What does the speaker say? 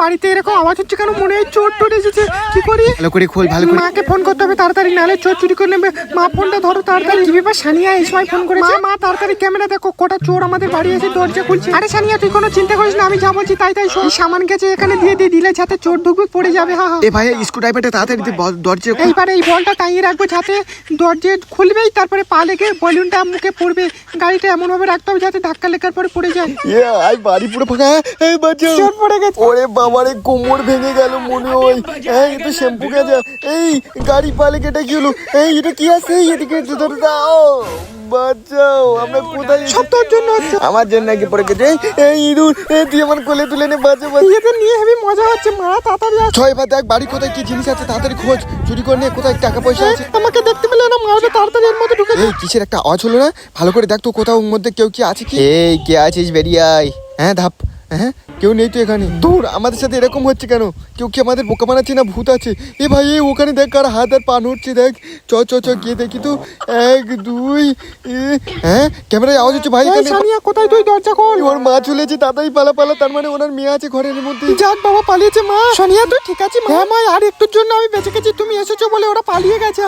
বাড়িতে এরকম আওয়াজ হচ্ছে কেন? মনে হয় চোর টোর এসেছে। কি করি? ভালো করে খোল, ভালো করে। মাকে ফোন করতে হবে তাড়াতাড়ি, নাহলে চোর চুরি করে নেবে। মা ফোনটা ধরো তাড়াতাড়ি। টিভি পা সানিয়া এই সময় ফোন করেছে। মা তাড়াতাড়ি ক্যামেরা দেখো, কোটা চোর আমাদের বাড়ি এসে দরজা খুলছে। আরে সানিয়া তুই কোনো চিন্তা করিস না, আমি যা বলছি তাই তাই শোন। সামান গেছে এখানে দিয়ে দিলে যাতে চোর ঢুকবে পড়ে যাবে। হা হা। এ ভাই স্ক্রু ড্রাইভারটা তাড়াতাড়ি দরজা। এইবারে এই বলটা টাঙিয়ে রাখবো যাতে দরজা খুলবেই, তারপরে পা লেগে বলুনটা মুখে পড়বে। গাড়িটা এমন ভাবে রাখতে হবে যাতে ধাক্কা লেখার পরে পড়ে যায়। আই বাড়ি পুরো ফাঁকা। এই বাচ্চা চোর পড়ে গেছে। ওরে বাবারে কোমর ভেঙে গেল মনে হয়। এটা শ্যাম্পু গাজা। এই গাড়ি পালে কেটে কি হলো? এটা কি আছে? এদিকে ধরে দাও, বাঁচাও। আমরা কোথায়? সব তোর জন্য হচ্ছে। আমার জন্য নাকি পড়ে গেছে? এই ইঁদুর, তুই আমার কোলে তুলে নে, বাঁচা। এদের নিয়ে হেবি মজা হচ্ছে। মা তাড়াতাড়ি আস। ছয় ভাই দেখ বাড়ি কোথায় কি জিনিস আছে, তাড়াতাড়ি খোঁজ। চুরি করে নে, কোথায় টাকা পয়সা আছে। আমাকে দেখতে পেলে না, মারবে। তাড়াতাড়ি এর মধ্যে ঢুকে। এই কিসের একটা আওয়াজ হলো না? ভালো করে দেখ তো কোথাও ওর মধ্যে কেউ কি আছে কি? এই কে আছিস? বেরিয়ে আয়। ধাপ। কেউ নেই তো এখানে। দূর, আমাদের সাথে এরকম হচ্ছে কেন? কেউ কি আমাদের বোকা বানাচ্ছে না ভূত আছে? এ ভাই ওখানে দেখ কার হাত আর পা নড়ছে, দেখ। চ গিয়ে দেখি তো। 1 2 ক্যামেরায় আওয়াজ হচ্ছে ভাই। সানিয়া কোথায়? তুই দরজা খোল। ওর মা চলেছে, তাড়াতাড়ি পালা। তার মানে ওনার মেয়ে আছে ঘরের মধ্যে। যাক বাবা, পালিয়েছে মা। সানিয়া তুই ঠিক আছে? হ্যাঁ মা, আর একটুর জন্য আমি বেঁচে গেছি। তুমি এসেছো বলে ওরা পালিয়ে গেছে।